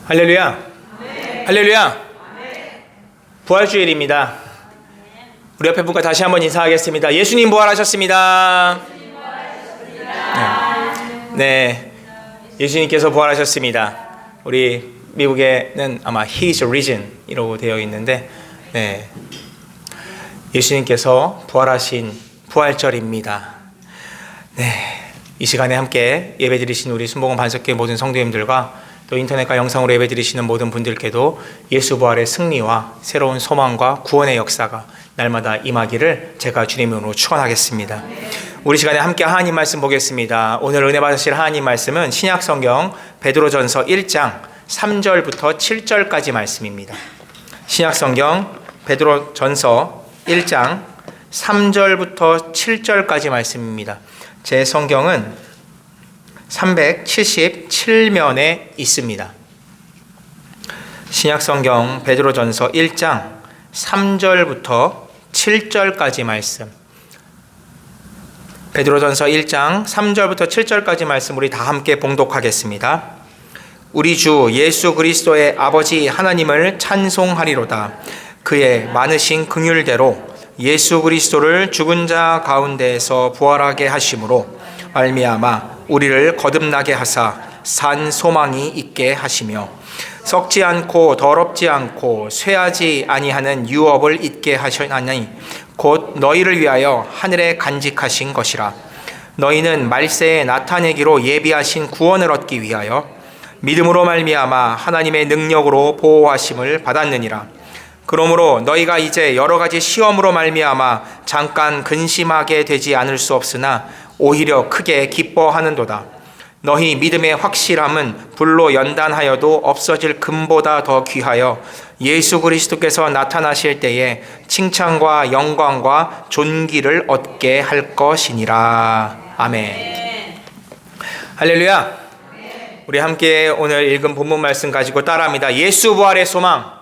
할렐루야. 할렐루야. 부활주일입니다. 우리 옆에 분과 다시 한번 인사하겠습니다. 예수님 부활하셨습니다. 네, 예수님께서 부활하셨습니다. 우리 미국에는 아마 He is risen 이라고 되어 있는데, 네, 예수님께서 부활하신 부활절입니다. 네, 이 시간에 함께 예배드리신 우리 순복음 반석교회 모든 성도님들과 또 인터넷과 영상으로 예배드리시는 모든 분들께도 예수 부활의 승리와 새로운 소망과 구원의 역사가 날마다 임하기를 제가 주님으로 축원하겠습니다. 우리 시간에 함께 하나님 말씀 보겠습니다. 오늘 은혜 받으실 하나님 말씀은 신약성경 베드로전서 1장 3절부터 7절까지 말씀입니다. 신약성경 베드로전서 1장 3절부터 7절까지 말씀입니다. 제 성경은 377면에 있습니다. 신약성경 베드로전서 1장 3절부터 7절까지 말씀. 베드로전서 1장 3절부터 7절까지 말씀 우리 다 함께 봉독하겠습니다. 우리 주 예수 그리스도의 아버지 하나님을 찬송하리로다. 그의 많으신 긍휼대로 예수 그리스도를 죽은 자 가운데에서 부활하게 하심으로 말미암아 우리를 거듭나게 하사 산 소망이 있게 하시며 썩지 않고 더럽지 않고 쇠하지 아니하는 유업을 있게 하셨나니 곧 너희를 위하여 하늘에 간직하신 것이라. 너희는 말세에 나타내기로 예비하신 구원을 얻기 위하여 믿음으로 말미암아 하나님의 능력으로 보호하심을 받았느니라. 그러므로 너희가 이제 여러 가지 시험으로 말미암아 잠깐 근심하게 되지 않을 수 없으나 오히려 크게 기뻐하는도다. 너희 믿음의 확실함은 불로 연단하여도 없어질 금보다 더 귀하여 예수 그리스도께서 나타나실 때에 칭찬과 영광과 존귀를 얻게 할 것이니라. 아멘. 할렐루야. 우리 함께 오늘 읽은 본문 말씀 가지고 따라합니다. 예수 부활의 소망.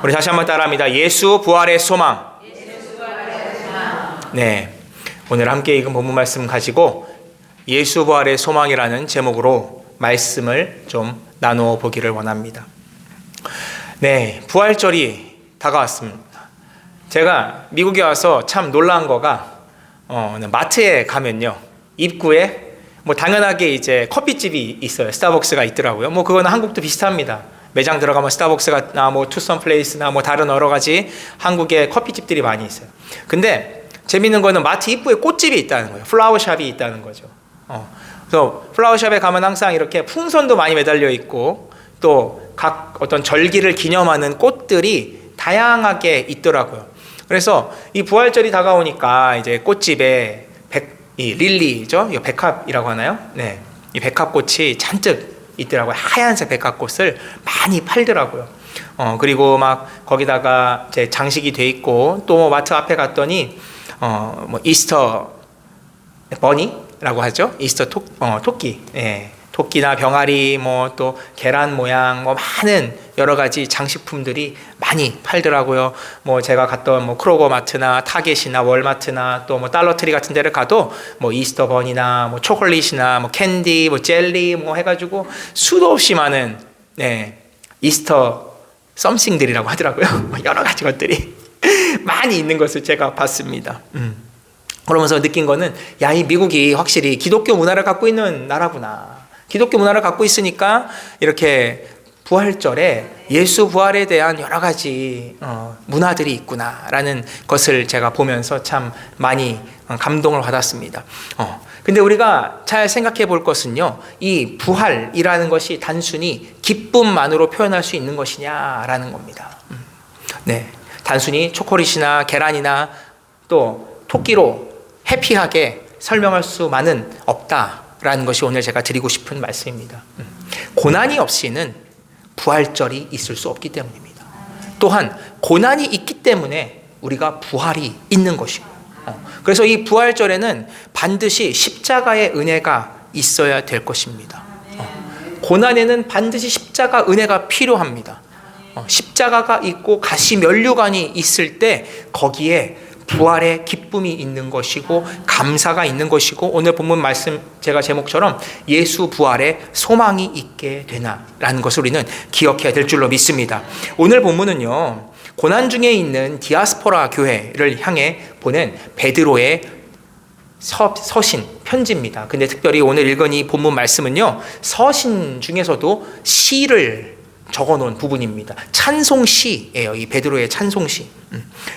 우리 다시 한번 따라합니다. 예수 부활의 소망. 네, 오늘 함께 읽은 본문 말씀 가지고 예수 부활의 소망이라는 제목으로 말씀을 좀 나누어 보기를 원합니다. 네, 부활절이 다가왔습니다. 제가 미국에 와서 참 놀라운 거가 마트에 가면요, 입구에 뭐 당연하게 이제 커피집이 있어요. 스타벅스가 있더라고요. 뭐 그거는 한국도 비슷합니다. 매장 들어가면 스타벅스나 뭐 투썸 플레이스나 뭐 다른 여러 가지 한국의 커피집들이 많이 있어요. 근데 재밌는 거는 마트 입구에 꽃집이 있다는 거예요. 플라워샵이 있다는 거죠. 그래서 플라워샵에 가면 항상 이렇게 풍선도 많이 매달려 있고 또 각 어떤 절기를 기념하는 꽃들이 다양하게 있더라고요. 그래서 이 부활절이 다가오니까 이제 꽃집에 이 릴리죠? 이 백합이라고 하나요? 네, 이 백합꽃이 잔뜩 있더라고요. 하얀색 백합꽃을 많이 팔더라고요. 그리고 막 거기다가 이제 장식이 돼 있고 또 마트 앞에 갔더니 뭐 이스터 버니라고 하죠. 이스터 토끼, 예, 토끼나 병아리, 뭐 또 계란 모양, 뭐 많은 여러 가지 장식품들이 많이 팔더라고요. 뭐 제가 갔던 뭐 크로거 마트나 타겟이나 월마트나 또 뭐 달러트리 같은 데를 가도 뭐 이스터 버니나 뭐 초콜릿이나 뭐 캔디, 뭐 젤리 뭐 해가지고 수도 없이 많은, 네, 이스터 썸씽들이라고 하더라고요. 여러 가지 것들이 많이 있는 것을 제가 봤습니다. 그러면서 느낀 거는, 야, 이 미국이 확실히 기독교 문화를 갖고 있는 나라구나. 기독교 문화를 갖고 있으니까 이렇게 부활절에 예수 부활에 대한 여러 가지 문화들이 있구나라는 것을 제가 보면서 참 많이 감동을 받았습니다. 근데 우리가 잘 생각해 볼 것은요, 이 부활이라는 것이 단순히 기쁨만으로 표현할 수 있는 것이냐라는 겁니다. 네, 단순히 초콜릿이나 계란이나 또 토끼로 해피하게 설명할 수만은 없다라는 것이 오늘 제가 드리고 싶은 말씀입니다. 고난이 없이는 부활절이 있을 수 없기 때문입니다. 또한 고난이 있기 때문에 우리가 부활이 있는 것이고, 그래서 이 부활절에는 반드시 십자가의 은혜가 있어야 될 것입니다. 고난에는 반드시 십자가 은혜가 필요합니다. 십자가가 있고 가시면류관이 있을 때 거기에 부활의 기쁨이 있는 것이고 감사가 있는 것이고 오늘 본문 말씀 제가 제목처럼 예수 부활의 소망이 있게 되나라는 것을 우리는 기억해야 될 줄로 믿습니다. 오늘 본문은요, 고난 중에 있는 디아스포라 교회를 향해 보낸 베드로의 서신, 편지입니다. 근데 특별히 오늘 읽은 이 본문 말씀은요, 서신 중에서도 시를 적어 놓은 부분입니다. 찬송시예요. 이 베드로의 찬송시.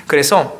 그래서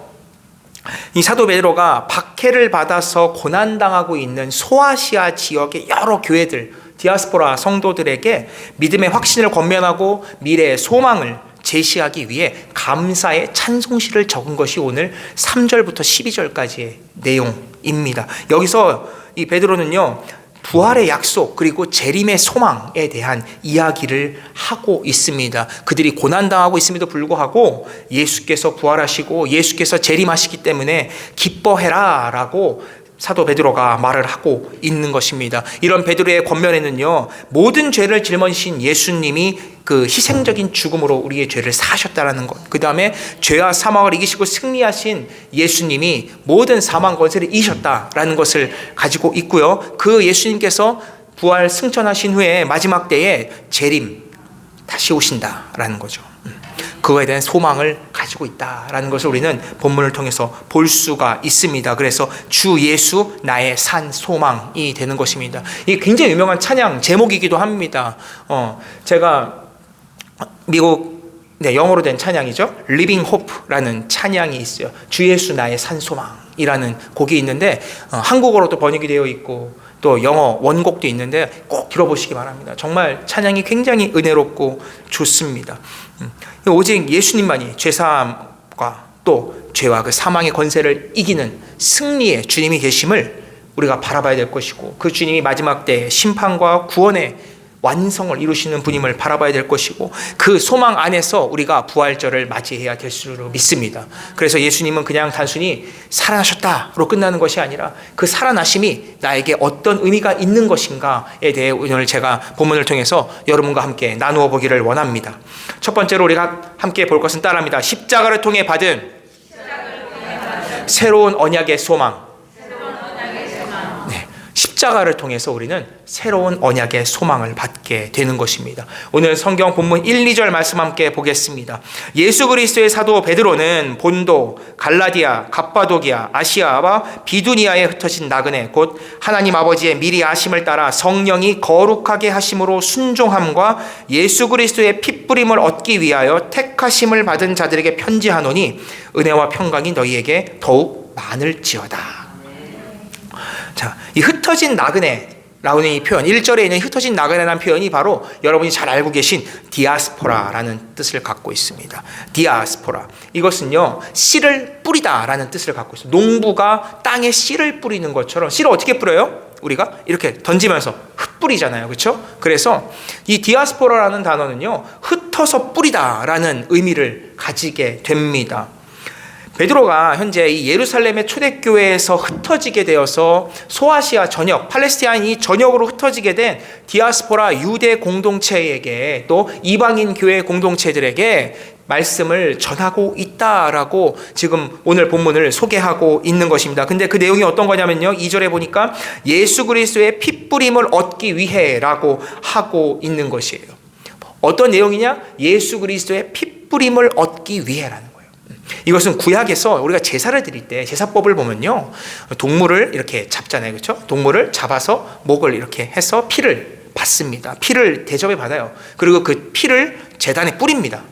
이 사도 베드로가 박해를 받아서 고난당하고 있는 소아시아 지역의 여러 교회들, 디아스포라 성도들에게 믿음의 확신을 권면하고 미래의 소망을 제시하기 위해 감사의 찬송시를 적은 것이 오늘 3절부터 12절까지의 내용입니다. 여기서 이 베드로는요, 부활의 약속 그리고 재림의 소망에 대한 이야기를 하고 있습니다. 그들이 고난당하고 있음에도 불구하고 예수께서 부활하시고 예수께서 재림하시기 때문에 기뻐해라 라고 사도 베드로가 말을 하고 있는 것입니다. 이런 베드로의 권면에는요, 모든 죄를 짊어지신 예수님이 그 희생적인 죽음으로 우리의 죄를 사하셨다라는 것, 그 다음에 죄와 사망을 이기시고 승리하신 예수님이 모든 사망 권세를 이기셨다라는 것을 가지고 있고요. 그 예수님께서 부활 승천하신 후에 마지막 때에 재림 다시 오신다라는 거죠. 그거에 대한 소망을 가지고 있다라는 것을 우리는 본문을 통해서 볼 수가 있습니다. 그래서 주 예수 나의 산 소망이 되는 것입니다. 이게 굉장히 유명한 찬양 제목이기도 합니다. 제가 미국 영어로 된 찬양이죠. Living Hope라는 찬양이 있어요. 주 예수 나의 산 소망이라는 곡이 있는데 한국어로도 번역이 되어 있고 또 영어 원곡도 있는데 꼭 들어보시기 바랍니다. 정말 찬양이 굉장히 은혜롭고 좋습니다. 오직 예수님만이 죄사함과 또 죄와 그 사망의 권세를 이기는 승리의 주님이 계심을 우리가 바라봐야 될 것이고, 그 주님이 마지막 때 심판과 구원의 완성을 이루시는 분임을 바라봐야 될 것이고, 그 소망 안에서 우리가 부활절을 맞이해야 될 줄로 믿습니다. 그래서 예수님은 그냥 단순히 살아나셨다로 끝나는 것이 아니라 그 살아나심이 나에게 어떤 의미가 있는 것인가에 대해 오늘 제가 본문을 통해서 여러분과 함께 나누어 보기를 원합니다. 첫 번째로 우리가 함께 볼 것은 따라합니다. 십자가를 통해 받은 새로운 언약의 소망. 십자가를 통해서 우리는 새로운 언약의 소망을 받게 되는 것입니다. 오늘 성경 본문 1, 2절 말씀 함께 보겠습니다. 예수 그리스도의 사도 베드로는 본도, 갈라디아, 갑바도기아, 아시아와 비두니아에 흩어진 나그네 곧 하나님 아버지의 미리 아심을 따라 성령이 거룩하게 하심으로 순종함과 예수 그리스도의 핏부림을 얻기 위하여 택하심을 받은 자들에게 편지하노니 은혜와 평강이 너희에게 더욱 많을지어다. 자, 이 흩어진 나그네라는 이 표현, 1절에 있는 흩어진 나그네라는 표현이 바로 여러분이 잘 알고 계신 디아스포라라는 뜻을 갖고 있습니다. 디아스포라. 이것은요, 씨를 뿌리다라는 뜻을 갖고 있어요. 농부가 땅에 씨를 뿌리는 것처럼, 씨를 어떻게 뿌려요? 우리가 이렇게 던지면서 흩뿌리잖아요. 그렇죠? 그래서 이 디아스포라라는 단어는요, 흩어서 뿌리다라는 의미를 가지게 됩니다. 베드로가 현재 이 예루살렘의 초대교회에서 흩어지게 되어서 소아시아 전역, 팔레스타인이 전역으로 흩어지게 된 디아스포라 유대 공동체에게 또 이방인 교회 공동체들에게 말씀을 전하고 있다라고 지금 오늘 본문을 소개하고 있는 것입니다. 근데 그 내용이 어떤 거냐면요, 2절에 보니까 예수 그리스도의 핏부림을 얻기 위해라고 하고 있는 것이에요. 어떤 내용이냐? 예수 그리스도의 핏부림을 얻기 위해라는 거예요. 이것은 구약에서 우리가 제사를 드릴 때 제사법을 보면요, 동물을 이렇게 잡잖아요. 그렇죠? 동물을 잡아서 목을 이렇게 해서 피를 받습니다. 피를 대접해 받아요. 그리고 그 피를 제단에 뿌립니다.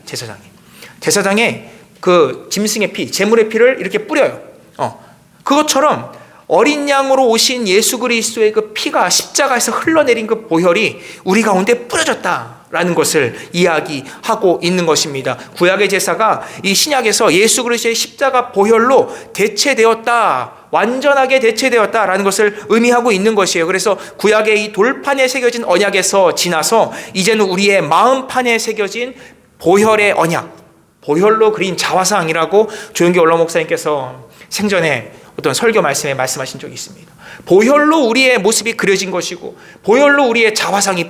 제사장에 그 짐승의 피, 제물의 피를 이렇게 뿌려요. 그것처럼 어린 양으로 오신 예수 그리스도의 그 피가 십자가에서 흘러내린 그 보혈이 우리 가운데 뿌려졌다라는 것을 이야기하고 있는 것입니다. 구약의 제사가 이 신약에서 예수 그리스도의 십자가 보혈로 대체되었다, 완전하게 대체되었다라는 것을 의미하고 있는 것이에요. 그래서 구약의 이 돌판에 새겨진 언약에서 지나서 이제는 우리의 마음판에 새겨진 보혈의 언약, 보혈로 그린 자화상이라고 조영기 원로 목사님께서 생전에 어떤 설교 말씀에 말씀하신 적이 있습니다. 보혈로 우리의 모습이 그려진 것이고 보혈로 우리의 자화상이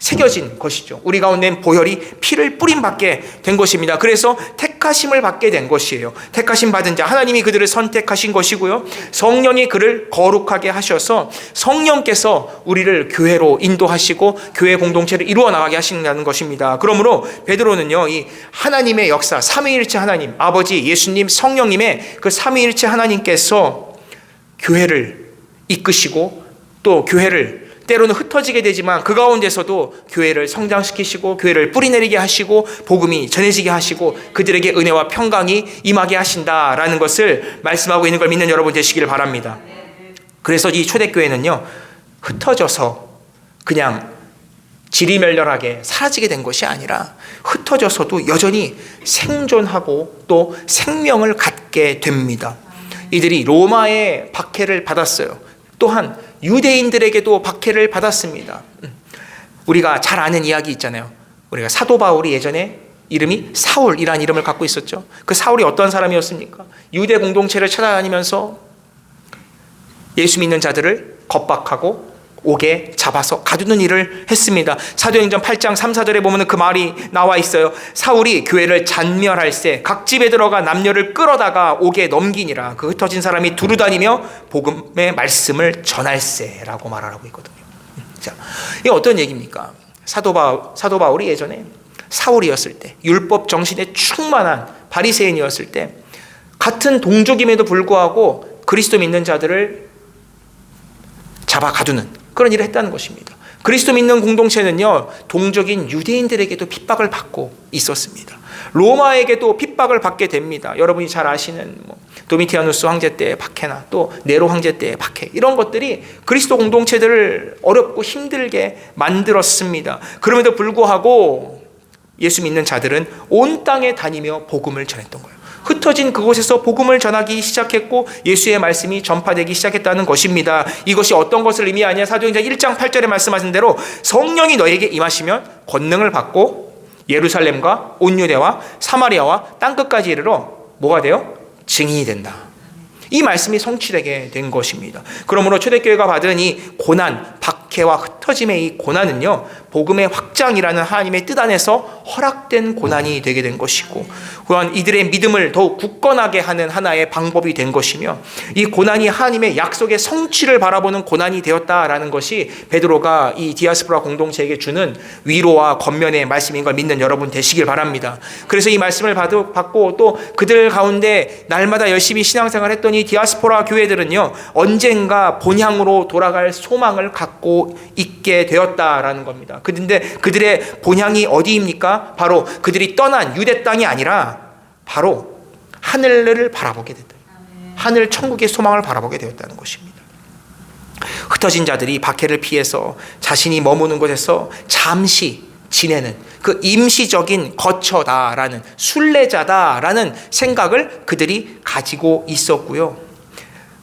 새겨진 것이죠. 우리 가운데 보혈이 피를 뿌림 받게 된 것입니다. 그래서 택하심을 받게 된 것이에요. 택하심 받은 자, 하나님이 그들을 선택하신 것이고요. 성령이 그를 거룩하게 하셔서 성령께서 우리를 교회로 인도하시고 교회 공동체를 이루어 나가게 하신다는 것입니다. 그러므로 베드로는요, 이 하나님의 역사, 삼위일체 하나님, 아버지, 예수님, 성령님의 그 삼위일체 하나님께서 교회를 이끄시고 또 교회를 때로는 흩어지게 되지만 그 가운데서도 교회를 성장시키시고 교회를 뿌리내리게 하시고 복음이 전해지게 하시고 그들에게 은혜와 평강이 임하게 하신다라는 것을 말씀하고 있는 걸 믿는 여러분 되시기를 바랍니다. 그래서 이 초대교회는요, 흩어져서 그냥 지리멸렬하게 사라지게 된 것이 아니라 흩어져서도 여전히 생존하고 또 생명을 갖게 됩니다. 이들이 로마의 박해를 받았어요. 또한 유대인들에게도 박해를 받았습니다. 우리가 잘 아는 이야기 있잖아요. 우리가 사도 바울이 예전에 이름이 사울이라는 이름을 갖고 있었죠. 그 사울이 어떤 사람이었습니까? 유대 공동체를 찾아다니면서 예수 믿는 자들을 겁박하고 옥에 잡아서 가두는 일을 했습니다. 사도행전 8장 3, 4절에 보면 그 말이 나와 있어요. 사울이 교회를 잔멸할세 각 집에 들어가 남녀를 끌어다가 옥에 넘기니라. 그 흩어진 사람이 두루다니며 복음의 말씀을 전할세라고 말하고 있거든요. 자, 이게 어떤 얘기입니까? 사도 바울이 예전에 사울이었을 때, 율법 정신에 충만한 바리새인이었을 때 같은 동족임에도 불구하고 그리스도 믿는 자들을 잡아 가두는 그런 일을 했다는 것입니다. 그리스도 믿는 공동체는요, 동족인 유대인들에게도 핍박을 받고 있었습니다. 로마에게도 핍박을 받게 됩니다. 여러분이 잘 아시는 도미티아누스 황제 때의 박해나 또 네로 황제 때의 박해, 이런 것들이 그리스도 공동체들을 어렵고 힘들게 만들었습니다. 그럼에도 불구하고 예수 믿는 자들은 온 땅에 다니며 복음을 전했던 거예요. 흩어진 그곳에서 복음을 전하기 시작했고 예수의 말씀이 전파되기 시작했다는 것입니다. 이것이 어떤 것을 의미하냐? 사도행전 1장 8절에 말씀하신 대로 성령이 너에게 임하시면 권능을 받고 예루살렘과 온 유대와 사마리아와 땅끝까지 이르러 뭐가 돼요? 증인이 된다. 이 말씀이 성취되게 된 것입니다. 그러므로 초대교회가 받은 이 고난, 박해와 흩어짐의 이 고난은요, 복음의 확장이라는 하나님의 뜻 안에서 허락된 고난이 되게 된 것이고, 또한 이들의 믿음을 더욱 굳건하게 하는 하나의 방법이 된 것이며, 이 고난이 하나님의 약속의 성취를 바라보는 고난이 되었다라는 것이 베드로가 이 디아스포라 공동체에게 주는 위로와 권면의 말씀인 걸 믿는 여러분 되시길 바랍니다. 그래서 이 말씀을 받고 또 그들 가운데 날마다 열심히 신앙생활 했던 이 디아스포라 교회들은요, 언젠가 본향으로 돌아갈 소망을 갖고 있게 되었다라는 겁니다. 그런데 그들의 본향이 어디입니까? 바로 그들이 떠난 유대 땅이 아니라 바로 하늘을 바라보게 됐다. 하늘 천국의 소망을 바라보게 되었다는 것입니다. 흩어진 자들이 박해를 피해서 자신이 머무는 곳에서 잠시 지내는 그 임시적인 거처다라는, 순례자다라는 생각을 그들이 가지고 있었고요.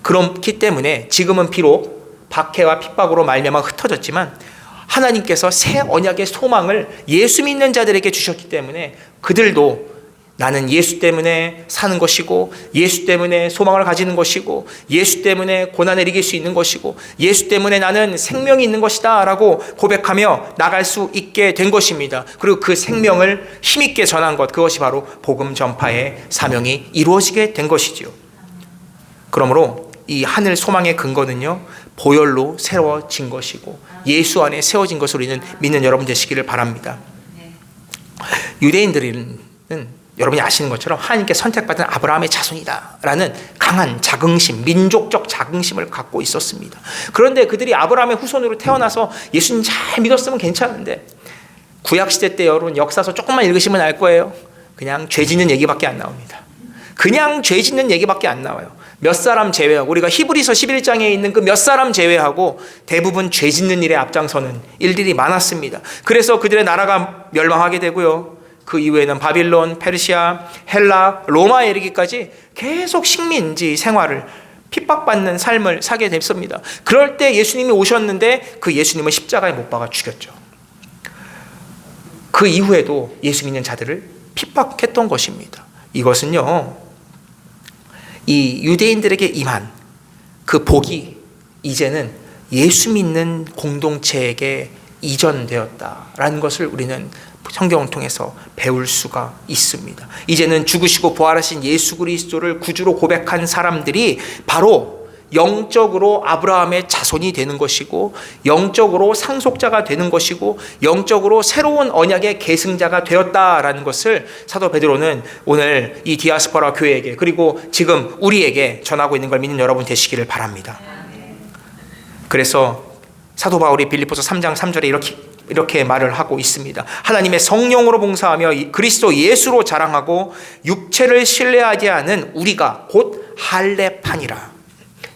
그렇기 때문에 지금은 비록 박해와 핍박으로 말미암아 흩어졌지만 하나님께서 새 언약의 소망을 예수 믿는 자들에게 주셨기 때문에 그들도 나는 예수 때문에 사는 것이고, 예수 때문에 소망을 가지는 것이고, 예수 때문에 고난을 이길 수 있는 것이고, 예수 때문에 나는 생명이 있는 것이다 라고 고백하며 나갈 수 있게 된 것입니다. 그리고 그 생명을 힘있게 전한 것, 그것이 바로 복음 전파의 사명이 이루어지게 된 것이지요. 그러므로 이 하늘 소망의 근거는요, 보혈로 세워진 것이고 예수 안에 세워진 것을 우리는 믿는 여러분 되시기를 바랍니다. 유대인들은 여러분이 아시는 것처럼 하나님께 선택받은 아브라함의 자손이다 라는 강한 자긍심, 민족적 자긍심을 갖고 있었습니다. 그런데 그들이 아브라함의 후손으로 태어나서 예수님 잘 믿었으면 괜찮은데, 구약시대 때 여러분 역사서 조금만 읽으시면 알 거예요. 그냥 죄 짓는 얘기밖에 안 나옵니다. 그냥 죄 짓는 얘기밖에 안 나와요. 몇 사람 제외하고, 우리가 히브리서 11장에 있는 그 몇 사람 제외하고 대부분 죄 짓는 일에 앞장서는 일들이 많았습니다. 그래서 그들의 나라가 멸망하게 되고요, 그 이후에는 바빌론, 페르시아, 헬라, 로마에 이르기까지 계속 식민지 생활을, 핍박받는 삶을 살게 됐습니다. 그럴 때 예수님이 오셨는데 그 예수님은 십자가에 못 박아 죽였죠. 그 이후에도 예수 믿는 자들을 핍박했던 것입니다. 이것은요, 이 유대인들에게 임한 그 복이 이제는 예수 믿는 공동체에게 이전되었다라는 것을 우리는 성경을 통해서 배울 수가 있습니다. 이제는 죽으시고 부활하신 예수 그리스도를 구주로 고백한 사람들이 바로 영적으로 아브라함의 자손이 되는 것이고, 영적으로 상속자가 되는 것이고, 영적으로 새로운 언약의 계승자가 되었다라는 것을 사도 베드로는 오늘 이 디아스포라 교회에게, 그리고 지금 우리에게 전하고 있는 걸 믿는 여러분 되시기를 바랍니다. 그래서 사도 바울이 빌립보서 3장 3절에 이렇게 말을 하고 있습니다. 하나님의 성령으로 봉사하며 그리스도 예수로 자랑하고 육체를 신뢰하지 않은 우리가 곧 할례판이라.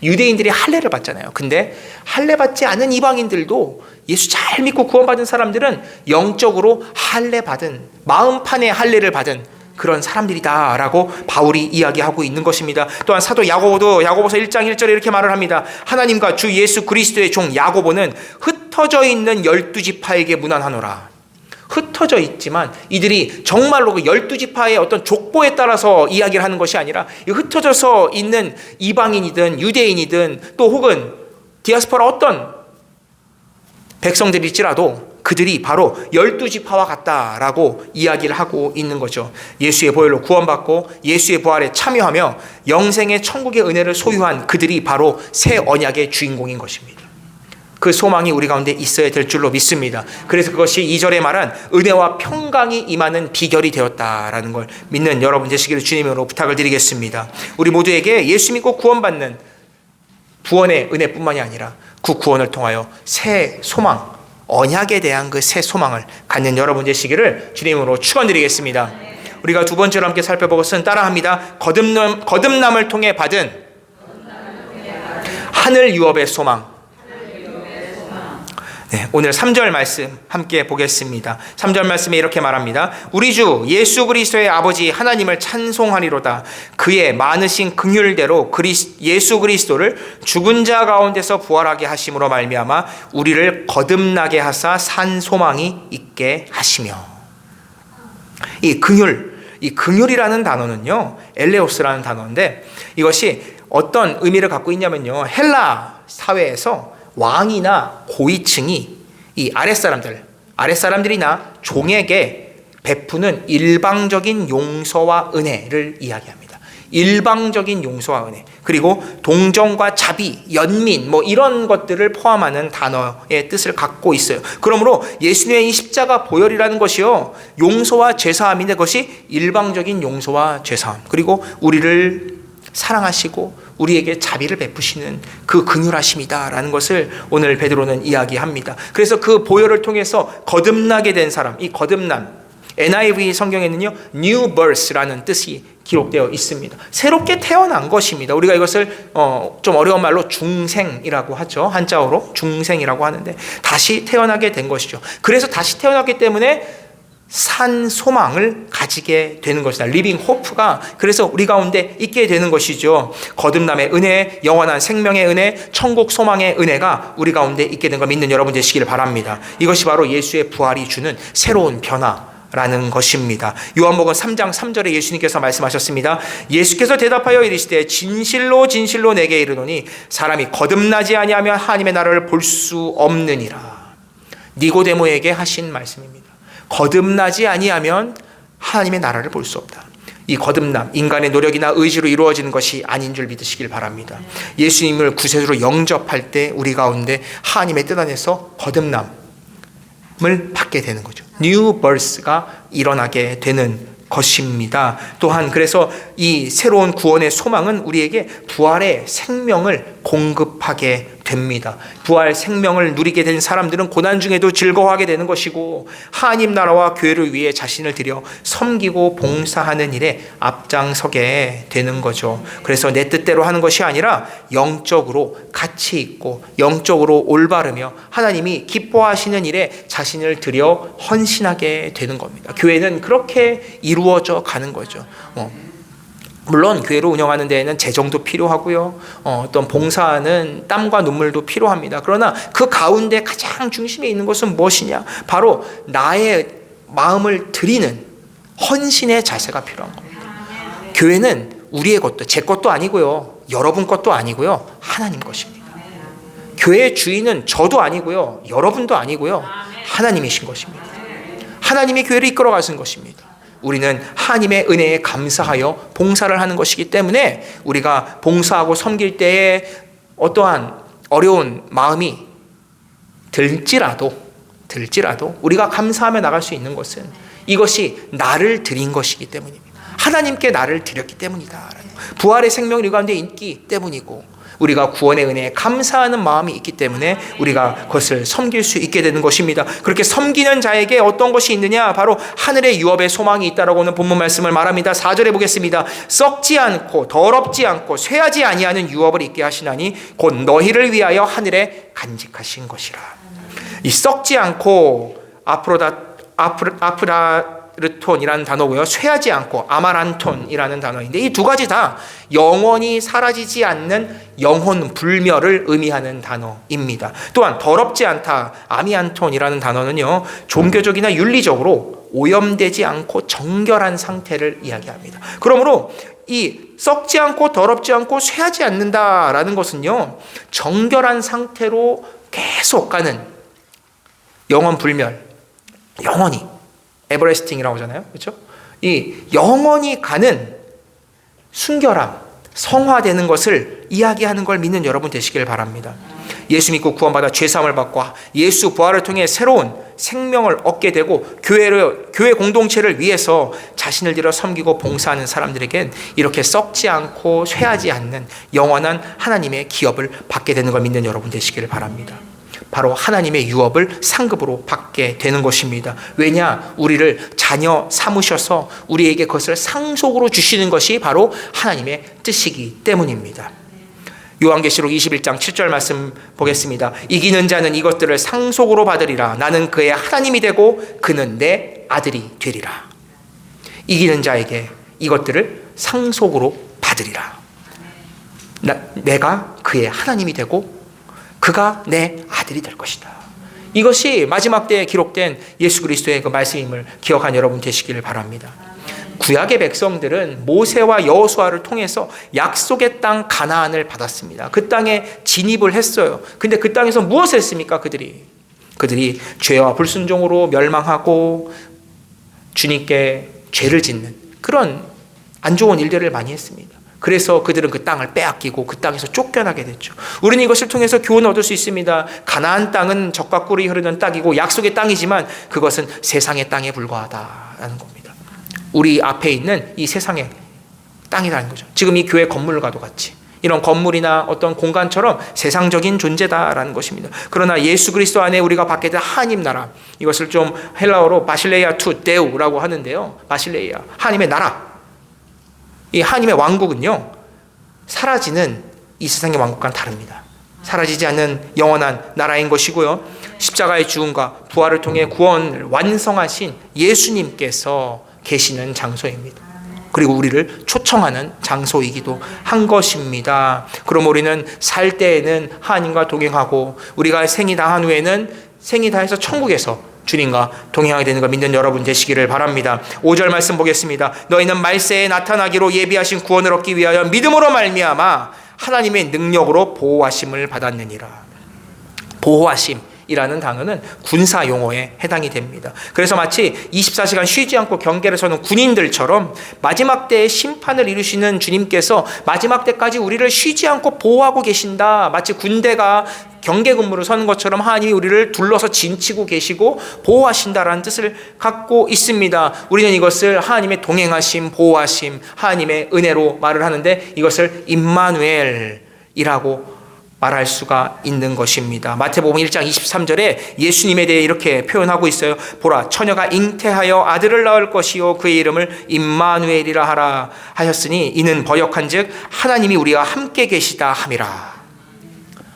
유대인들이 할례를 받잖아요. 근데 할례 받지 않은 이방인들도 예수 잘 믿고 구원받은 사람들은 영적으로 할례 받은, 마음판의 할례를 받은 그런 사람들이다라고 바울이 이야기하고 있는 것입니다. 또한 사도 야고보도 야고보서 1장 1절에 이렇게 말을 합니다. 하나님과 주 예수 그리스도의 종 야고보는 흩어져 있는 12지파에게 문안하노라. 흩어져 있지만 이들이 정말로 그 12지파의 어떤 족보에 따라서 이야기를 하는 것이 아니라 흩어져서 있는 이방인이든 유대인이든 또 혹은 디아스포라 어떤 백성들일지라도 그들이 바로 12지파와 같다라고 이야기를 하고 있는 거죠. 예수의 보혈로 구원받고 예수의 부활에 참여하며 영생의 천국의 은혜를 소유한 그들이 바로 새 언약의 주인공인 것입니다. 그 소망이 우리 가운데 있어야 될 줄로 믿습니다. 그래서 그것이 2절에 말한 은혜와 평강이 임하는 비결이 되었다라는 걸 믿는 여러분 되시기를 주님으로 부탁을 드리겠습니다. 우리 모두에게 예수 믿고 구원받는 구원의 은혜뿐만이 아니라 그 구원을 통하여 새 소망, 언약에 대한 그 새 소망을 갖는 여러분 되시기를 주님으로 축원드리겠습니다. 우리가 두 번째로 함께 살펴보것은 따라합니다. 거듭남을 통해 받은 하늘 유업의 소망. 네, 오늘 3절 말씀 함께 보겠습니다. 3절 말씀에 이렇게 말합니다. 우리 주 예수 그리스도의 아버지 하나님을 찬송하리로다. 그의 많으신 긍휼대로 예수 그리스도를 죽은 자 가운데서 부활하게 하심으로 말미암아 우리를 거듭나게 하사 산 소망이 있게 하시며. 이 긍휼이라는 단어는요, 엘레오스라는 단어인데 이것이 어떤 의미를 갖고 있냐면요, 헬라 사회에서 왕이나 고위층이 이 아랫사람들이나 종에게 베푸는 일방적인 용서와 은혜를 이야기합니다. 일방적인 용서와 은혜, 그리고 동정과 자비, 연민 이런 것들을 포함하는 단어의 뜻을 갖고 있어요. 그러므로 예수님의 이 십자가 보혈이라는 것이요, 용서와 죄사함인데 그것이 일방적인 용서와 죄사함, 그리고 우리를 사랑하시고 우리에게 자비를 베푸시는 그 긍휼하심이다라는 것을 오늘 베드로는 이야기합니다. 그래서 그 보혈을 통해서 거듭나게 된 사람, 이 거듭남, NIV 성경에는요 New Birth라는 뜻이 기록되어 있습니다. 새롭게 태어난 것입니다. 우리가 이것을 좀 어려운 말로 중생이라고 하죠. 한자어로 중생이라고 하는데 다시 태어나게 된 것이죠. 그래서 다시 태어났기 때문에 산 소망을 가지게 되는 것이다. 리빙 호프가 그래서 우리 가운데 있게 되는 것이죠. 거듭남의 은혜, 영원한 생명의 은혜, 천국 소망의 은혜가 우리 가운데 있게 된 걸 믿는 여러분 되시기를 바랍니다. 이것이 바로 예수의 부활이 주는 새로운 변화라는 것입니다. 요한복음 3장 3절에 예수님께서 말씀하셨습니다. 예수께서 대답하여 이르시되 진실로 진실로 내게 이르노니 사람이 거듭나지 아니하면 하나님의 나라를 볼 수 없느니라. 니고데모에게 하신 말씀입니다. 거듭나지 아니하면 하나님의 나라를 볼 수 없다. 이 거듭남, 인간의 노력이나 의지로 이루어지는 것이 아닌 줄 믿으시길 바랍니다. 예수님을 구세주로 영접할 때 우리 가운데 하나님의 뜻 안에서 거듭남을 받게 되는 거죠. New birth가 일어나게 되는 것입니다. 또한 그래서 이 새로운 구원의 소망은 우리에게 부활의 생명을 공급하게 됩니다. 부활 생명을 누리게 된 사람들은 고난 중에도 즐거워하게 되는 것이고 하나님 나라와 교회를 위해 자신을 들여 섬기고 봉사하는 일에 앞장서게 되는 거죠. 그래서 내 뜻대로 하는 것이 아니라 영적으로 가치 있고 영적으로 올바르며 하나님이 기뻐하시는 일에 자신을 들여 헌신하게 되는 겁니다. 교회는 그렇게 이루어져 가는 거죠. 물론 교회를 운영하는 데에는 재정도 필요하고요. 어떤 봉사는 땀과 눈물도 필요합니다. 그러나 그 가운데 가장 중심에 있는 것은 무엇이냐? 바로 나의 마음을 드리는 헌신의 자세가 필요한 겁니다. 교회는 우리의 것도, 제 것도 아니고요. 여러분 것도 아니고요. 하나님 것입니다. 교회의 주인은 저도 아니고요. 여러분도 아니고요. 하나님이신 것입니다. 하나님이 교회를 이끌어 가신 것입니다. 우리는 하나님의 은혜에 감사하여 봉사를 하는 것이기 때문에 우리가 봉사하고 섬길 때에 어떠한 어려운 마음이 들지라도 우리가 감사하며 나갈 수 있는 것은 이것이 나를 드린 것이기 때문입니다. 하나님께 나를 드렸기 때문이다. 부활의 생명이 우리 가운데 있기 때문이고 우리가 구원의 은혜에 감사하는 마음이 있기 때문에 우리가 그것을 섬길 수 있게 되는 것입니다. 그렇게 섬기는 자에게 어떤 것이 있느냐? 바로 하늘의 유업의 소망이 있다라고는 본문 말씀을 말합니다. 4절에 보겠습니다. 썩지 않고 더럽지 않고 쇠하지 아니하는 유업을 있게 하시나니 곧 너희를 위하여 하늘에 간직하신 것이라. 이 썩지 않고 아프라르톤이라는 단어고요. 쇠하지 않고 아마란톤이라는 단어인데 이 두 가지 다 영원히 사라지지 않는 영혼 불멸을 의미하는 단어입니다. 또한 더럽지 않다 아미안톤이라는 단어는요. 종교적이나 윤리적으로 오염되지 않고 정결한 상태를 이야기합니다. 그러므로 이 썩지 않고 더럽지 않고 쇠하지 않는다라는 것은요. 정결한 상태로 계속 가는 영혼 불멸, 영원히 에버레스팅이라고 하잖아요. 그렇죠? 이 영원히 가는 순결함, 성화되는 것을 이야기하는 걸 믿는 여러분 되시길 바랍니다. 예수 믿고 구원받아 죄사함을 받고 예수 부활을 통해 새로운 생명을 얻게 되고 교회 공동체를 위해서 자신을 들여 섬기고 봉사하는 사람들에겐 이렇게 썩지 않고 쇠하지 않는 영원한 하나님의 기업을 받게 되는 걸 믿는 여러분 되시길 바랍니다. 바로 하나님의 유업을 상급으로 받게 되는 것입니다. 왜냐? 우리를 자녀 삼으셔서 우리에게 그것을 상속으로 주시는 것이 바로 하나님의 뜻이기 때문입니다. 요한계시록 21장 7절 말씀 보겠습니다. 이기는 자는 이것들을 상속으로 받으리라. 나는 그의 하나님이 되고 그는 내 아들이 되리라. 이기는 자에게 이것들을 상속으로 받으리라. 내가 그의 하나님이 되고 그가 내 아들이 될 것이다. 이것이 마지막 때에 기록된 예수 그리스도의 그 말씀임을 기억한 여러분 되시기를 바랍니다. 구약의 백성들은 모세와 여호수아를 통해서 약속의 땅 가나안을 받았습니다. 그 땅에 진입을 했어요. 근데 그 땅에서 무엇을 했습니까? 그들이 죄와 불순종으로 멸망하고 주님께 죄를 짓는 그런 안 좋은 일들을 많이 했습니다. 그래서 그들은 그 땅을 빼앗기고 그 땅에서 쫓겨나게 됐죠. 우리는 이것을 통해서 교훈을 얻을 수 있습니다. 가나안 땅은 젖과 꿀이 흐르는 땅이고 약속의 땅이지만 그것은 세상의 땅에 불과하다라는 겁니다. 우리 앞에 있는 이 세상의 땅이라는 거죠. 지금 이 교회 건물과도 같이 이런 건물이나 어떤 공간처럼 세상적인 존재다라는 것입니다. 그러나 예수 그리스도 안에 우리가 받게 된 하나님 나라, 이것을 좀 헬라어로 바실레이아 투 데우라고 하는데요. 바실레이아, 하나님의 나라. 이 하나님의 왕국은요, 사라지는 이 세상의 왕국과는 다릅니다. 사라지지 않는 영원한 나라인 것이고요. 십자가의 죽음과 부활을 통해 구원을 완성하신 예수님께서 계시는 장소입니다. 그리고 우리를 초청하는 장소이기도 한 것입니다. 그럼 우리는 살 때에는 하나님과 동행하고 우리가 생이 다한 후에는 생이 다해서 천국에서 주님과 동행하게 되는 걸 믿는 여러분 되시기를 바랍니다. 5절 말씀 보겠습니다. 너희는 말세에 나타나기로 예비하신 구원을 얻기 위하여 믿음으로 말미암아 하나님의 능력으로 보호하심을 받았느니라. 보호하심이라는 단어는 군사 용어에 해당이 됩니다. 그래서 마치 24시간 쉬지 않고 경계를 서는 군인들처럼 마지막 때에 심판을 이루시는 주님께서 마지막 때까지 우리를 쉬지 않고 보호하고 계신다. 마치 군대가 경계 근무를 서는 것처럼 하나님이 우리를 둘러서 진치고 계시고 보호하신다라는 뜻을 갖고 있습니다. 우리는 이것을 하나님의 동행하심, 보호하심, 하나님의 은혜로 말을 하는데 이것을 임마누엘이라고 말할 수가 있는 것입니다. 마태복음 1장 23절에 예수님에 대해 이렇게 표현하고 있어요. 보라, 처녀가 잉태하여 아들을 낳을 것이요 그의 이름을 임마누엘이라 하라 하셨으니 이는 번역한즉 하나님이 우리와 함께 계시다 함이라.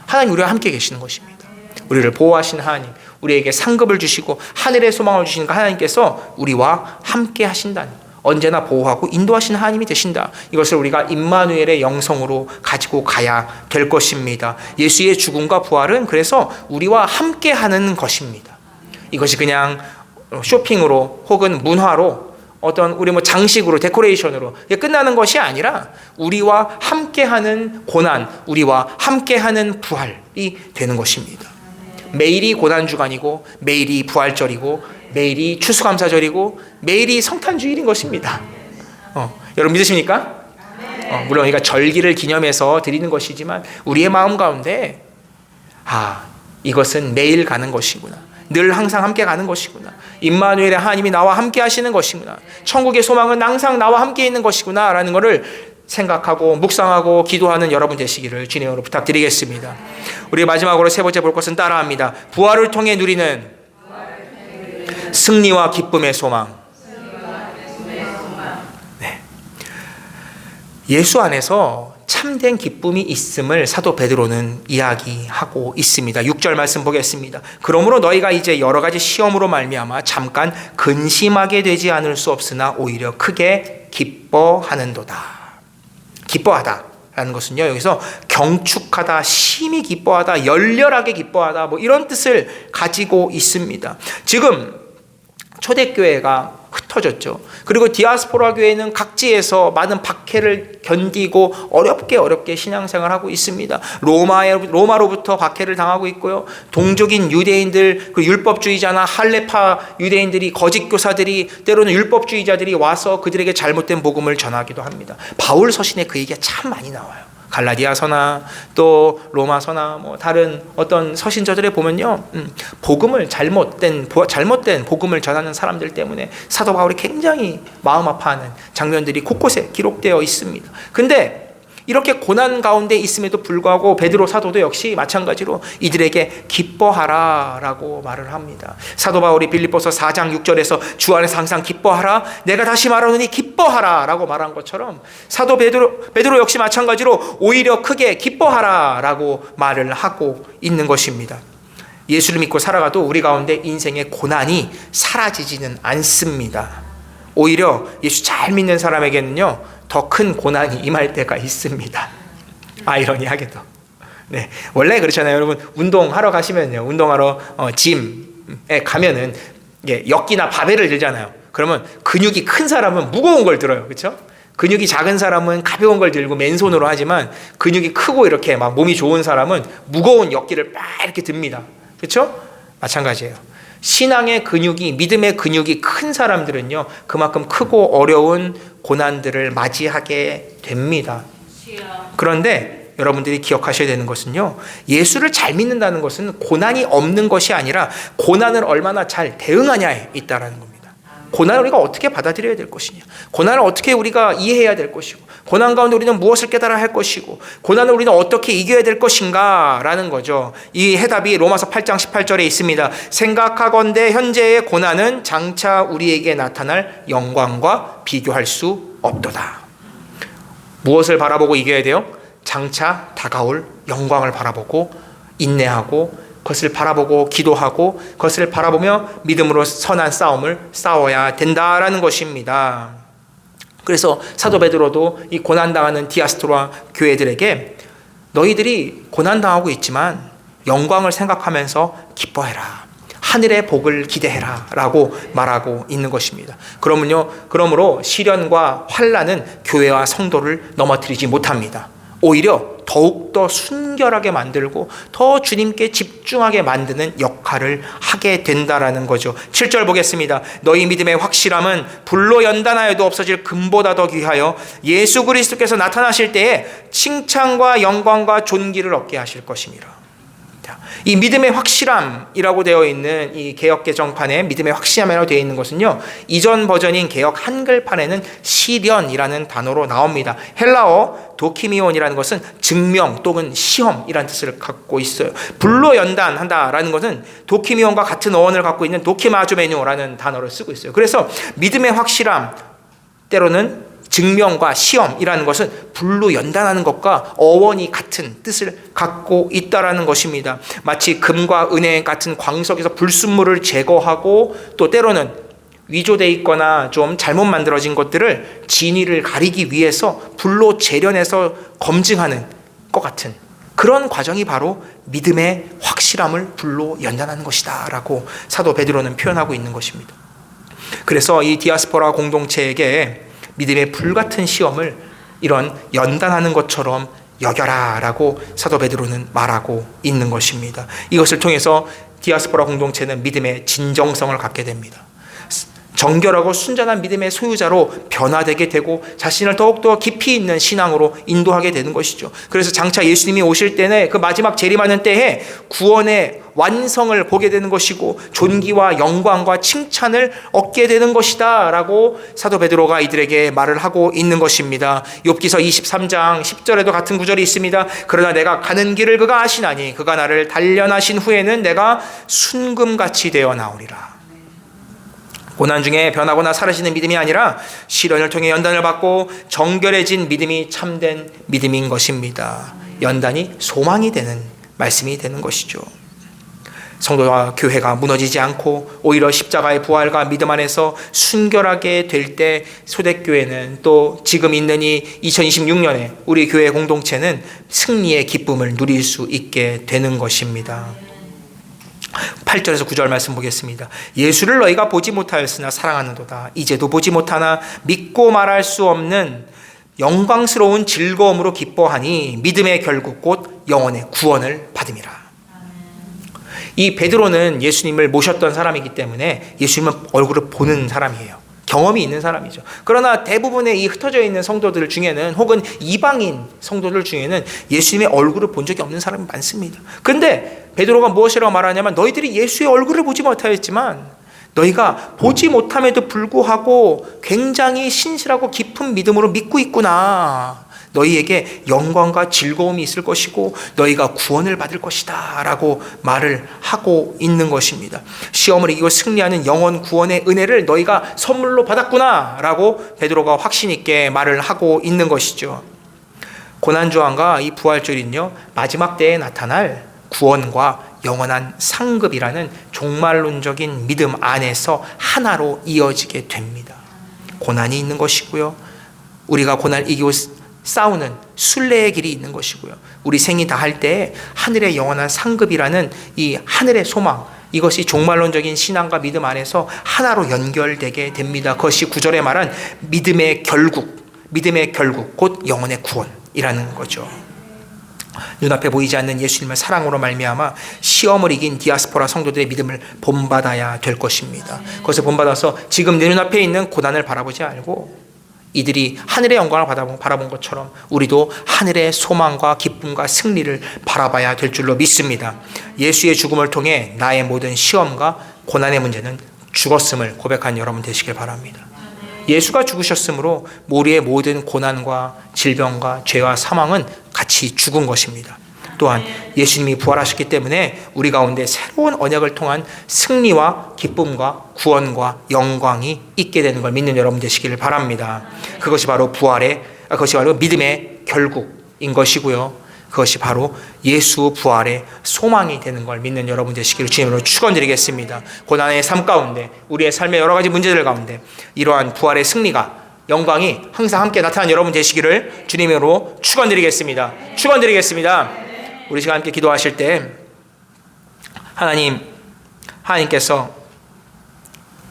하나님 우리와 함께 계시는 것입니다. 우리를 보호하신 하나님, 우리에게 상급을 주시고 하늘의 소망을 주시는 하나님께서 우리와 함께 하신다는, 언제나 보호하고 인도하시는 하나님이 되신다. 이것을 우리가 임마누엘의 영성으로 가지고 가야 될 것입니다. 예수의 죽음과 부활은 그래서 우리와 함께 하는 것입니다. 이것이 그냥 쇼핑으로 혹은 문화로 어떤 우리 장식으로 데코레이션으로 끝나는 것이 아니라 우리와 함께하는 고난, 우리와 함께하는 부활이 되는 것입니다. 매일이 고난주간이고 매일이 부활절이고 매일이 추수감사절이고 매일이 성탄주일인 것입니다. 여러분 믿으십니까? 물론 우리가 절기를 기념해서 드리는 것이지만 우리의 마음 가운데 이것은 매일 가는 것이구나. 늘 항상 함께 가는 것이구나. 임마누엘의 하나님이 나와 함께 하시는 것이구나. 천국의 소망은 항상 나와 함께 있는 것이구나 라는 것을 생각하고 묵상하고 기도하는 여러분 되시기를 주님으로 부탁드리겠습니다. 우리 마지막으로 세 번째 볼 것은 따라합니다. 부활을 통해 누리는 승리와 기쁨의 소망. 네. 예수 안에서 참된 기쁨이 있음을 사도 베드로는 이야기하고 있습니다. 6절 말씀 보겠습니다. 그러므로 너희가 이제 여러 가지 시험으로 말미암아 잠깐 근심하게 되지 않을 수 없으나 오히려 크게 기뻐하는도다. 기뻐하다라는 것은요, 여기서 경축하다, 심히 기뻐하다, 열렬하게 기뻐하다, 이런 뜻을 가지고 있습니다. 지금 초대교회가 흩어졌죠. 그리고 디아스포라 교회는 각지에서 많은 박해를 견디고 어렵게 신앙생활하고 있습니다. 로마로부터 박해를 당하고 있고요. 동족인 유대인들, 그 율법주의자나 할레파 유대인들이, 거짓 교사들이, 때로는 율법주의자들이 와서 그들에게 잘못된 복음을 전하기도 합니다. 바울 서신에 그 얘기가 참 많이 나와요. 갈라디아서나 또 로마서나 다른 어떤 서신저들에 보면요, 복음을 잘못된 복음을 전하는 사람들 때문에 사도 바울이 굉장히 마음 아파하는 장면들이 곳곳에 기록되어 있습니다. 근데 이렇게 고난 가운데 있음에도 불구하고 베드로 사도도 역시 마찬가지로 이들에게 기뻐하라라고 말을 합니다. 사도 바울이 빌립보서 4장 6절에서 주 안에서 항상 기뻐하라, 내가 다시 말하노니 기뻐하라라고 말한 것처럼 사도 베드로 역시 마찬가지로 오히려 크게 기뻐하라라고 말을 하고 있는 것입니다. 예수를 믿고 살아가도 우리 가운데 인생의 고난이 사라지지는 않습니다. 오히려 예수 잘 믿는 사람에게는요, 더 큰 고난이 임할 때가 있습니다. 아이러니하게도. 네, 원래 그렇잖아요, 여러분. 운동하러 가시면요, 운동하러 짐에 가면은 역기나 바벨을 들잖아요. 그러면 근육이 큰 사람은 무거운 걸 들어요, 그렇죠? 근육이 작은 사람은 가벼운 걸 들고 맨손으로 하지만 근육이 크고 이렇게 막 몸이 좋은 사람은 무거운 역기를 막 이렇게 듭니다, 그렇죠? 마찬가지예요. 신앙의 근육이, 믿음의 근육이 큰 사람들은요, 그만큼 크고 어려운 고난들을 맞이하게 됩니다. 그런데 여러분들이 기억하셔야 되는 것은요, 예수를 잘 믿는다는 것은 고난이 없는 것이 아니라 고난을 얼마나 잘 대응하냐에 있다라는 겁니다. 고난을 우리가 어떻게 받아들여야 될 것이냐, 고난을 어떻게 우리가 이해해야 될 것이고, 고난 가운데 우리는 무엇을 깨달아야 할 것이고, 고난을 우리는 어떻게 이겨야 될 것인가 라는 거죠. 이 해답이 로마서 8장 18절에 있습니다. 생각하건대 현재의 고난은 장차 우리에게 나타날 영광과 비교할 수 없도다. 무엇을 바라보고 이겨야 돼요? 장차 다가올 영광을 바라보고 인내하고 그것을 바라보고 기도하고 그것을 바라보며 믿음으로 선한 싸움을 싸워야 된다라는 것입니다. 그래서 사도 베드로도 이 고난당하는 디아스포라 교회들에게 너희들이 고난당하고 있지만 영광을 생각하면서 기뻐해라, 하늘의 복을 기대해라 라고 말하고 있는 것입니다. 그러므로 시련과 환난은 교회와 성도를 넘어뜨리지 못합니다. 오히려 더욱더 순결하게 만들고 더 주님께 집중하게 만드는 역할을 하게 된다라는 거죠. 7절 보겠습니다. 너희 믿음의 확실함은 불로 연단하여도 없어질 금보다 더 귀하여 예수 그리스도께서 나타나실 때에 칭찬과 영광과 존귀를 얻게 하실 것이니라. 이 믿음의 확실함이라고 되어 있는 이 개역 개정판에 믿음의 확실함이라고 되어 있는 것은요, 이전 버전인 개역 한글판에는 시련이라는 단어로 나옵니다. 헬라어 도키미온이라는 것은 증명 또는 시험이라는 뜻을 갖고 있어요. 불로 연단한다라는 것은 도키미온과 같은 어원을 갖고 있는 도키마주메뉴라는 단어를 쓰고 있어요. 그래서 믿음의 확실함, 때로는 증명과 시험이라는 것은 불로 연단하는 것과 어원이 같은 뜻을 갖고 있다라는 것입니다. 마치 금과 은혜 같은 광석에서 불순물을 제거하고 또 때로는 위조되어 있거나 좀 잘못 만들어진 것들을 진위를 가리기 위해서 불로 재련해서 검증하는 것 같은 그런 과정이 바로 믿음의 확실함을 불로 연단하는 것이다 라고 사도 베드로는 표현하고 있는 것입니다. 그래서 이 디아스포라 공동체에게 믿음의 불같은 시험을 이런 연단하는 것처럼 여겨라 라고 사도 베드로는 말하고 있는 것입니다. 이것을 통해서 디아스포라 공동체는 믿음의 진정성을 갖게 됩니다. 정결하고 순전한 믿음의 소유자로 변화되게 되고 자신을 더욱더 깊이 있는 신앙으로 인도하게 되는 것이죠. 그래서 장차 예수님이 오실 때는 그 마지막 재림하는 때에 구원의 완성을 보게 되는 것이고 존귀와 영광과 칭찬을 얻게 되는 것이다 라고 사도 베드로가 이들에게 말을 하고 있는 것입니다. 욥기서 23장 10절에도 같은 구절이 있습니다. 그러나 내가 가는 길을 그가 아시나니 그가 나를 단련하신 후에는 내가 순금같이 되어 나오리라. 고난 중에 변하거나 사라지는 믿음이 아니라 시련을 통해 연단을 받고 정결해진 믿음이 참된 믿음인 것입니다. 연단이 소망이 되는 말씀이 되는 것이죠. 성도와 교회가 무너지지 않고 오히려 십자가의 부활과 믿음 안에서 순결하게 될 때 소대교회는 또 지금 있는 이 2026년에 우리 교회 공동체는 승리의 기쁨을 누릴 수 있게 되는 것입니다. 8절에서 9절 말씀 보겠습니다. 예수를 너희가 보지 못하였으나 사랑하는도다. 이제도 보지 못하나 믿고 말할 수 없는 영광스러운 즐거움으로 기뻐하니 믿음의 결국 곧 영혼의 구원을 받음이라. 이 베드로는 예수님을 모셨던 사람이기 때문에 예수님은 얼굴을 보는 사람이에요. 경험이 있는 사람이죠. 그러나 대부분의 이 흩어져 있는 성도들 중에는 혹은 이방인 성도들 중에는 예수님의 얼굴을 본 적이 없는 사람이 많습니다. 근데 베드로가 무엇이라고 말하냐면 너희들이 예수의 얼굴을 보지 못하였지만 너희가 보지 못함에도 불구하고 굉장히 신실하고 깊은 믿음으로 믿고 있구나. 너희에게 영광과 즐거움이 있을 것이고 너희가 구원을 받을 것이다 라고 말을 하고 있는 것입니다. 시험을 이기고 승리하는 영원 구원의 은혜를 너희가 선물로 받았구나 라고 베드로가 확신 있게 말을 하고 있는 것이죠. 고난주안과 이 부활절은요 마지막 때에 나타날 구원과 영원한 상급이라는 종말론적인 믿음 안에서 하나로 이어지게 됩니다. 고난이 있는 것이고요, 우리가 고난을 이기고 싸우는 순례의 길이 있는 것이고요, 우리 생이 다할 때 하늘의 영원한 상급이라는 이 하늘의 소망, 이것이 종말론적인 신앙과 믿음 안에서 하나로 연결되게 됩니다. 그것이 9절에 말한 믿음의 결국 곧 영혼의 구원이라는 거죠. 눈앞에 보이지 않는 예수님의 사랑으로 말미암아 시험을 이긴 디아스포라 성도들의 믿음을 본받아야 될 것입니다. 그것을 본받아서 지금 내 눈앞에 있는 고난을 바라보지 말고 이들이 하늘의 영광을 바라본 것처럼 우리도 하늘의 소망과 기쁨과 승리를 바라봐야 될 줄로 믿습니다. 예수의 죽음을 통해 나의 모든 시험과 고난의 문제는 죽었음을 고백한 여러분 되시길 바랍니다. 예수가 죽으셨으므로 우리의 모든 고난과 질병과 죄와 사망은 같이 죽은 것입니다. 또한 예수님이 부활하셨기 때문에 우리 가운데 새로운 언약을 통한 승리와 기쁨과 구원과 영광이 있게 되는 걸 믿는 여러분 되시기를 바랍니다. 그것이 바로 믿음의 결국인 것이고요, 그것이 바로 예수 부활의 소망이 되는 걸 믿는 여러분 되시기를 주님으로 축원드리겠습니다. 고난의 삶 가운데, 우리의 삶의 여러 가지 문제들 가운데 이러한 부활의 승리가, 영광이 항상 함께 나타나는 여러분 되시기를 주님으로 축원드리겠습니다. 우리 시간 함께 기도하실 때 하나님께서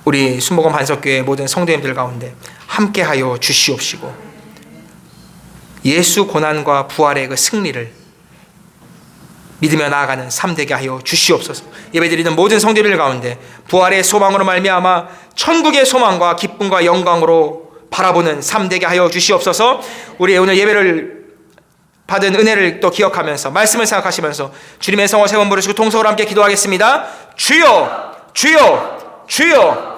우리 순복음 반석교회 모든 성도님들 가운데 함께하여 주시옵시고 예수 고난과 부활의 그 승리를 믿으며 나아가는 삶 되게 하여 주시옵소서. 예배드리는 모든 성도들 가운데 부활의 소망으로 말미암아 천국의 소망과 기쁨과 영광으로 바라보는 삶 되게 하여 주시옵소서. 우리 오늘 예배를 받은 은혜를 또 기억하면서 말씀을 생각하시면서 주님의 성호 세 번 부르시고 통성으로 함께 기도하겠습니다. 주여, 주여, 주여.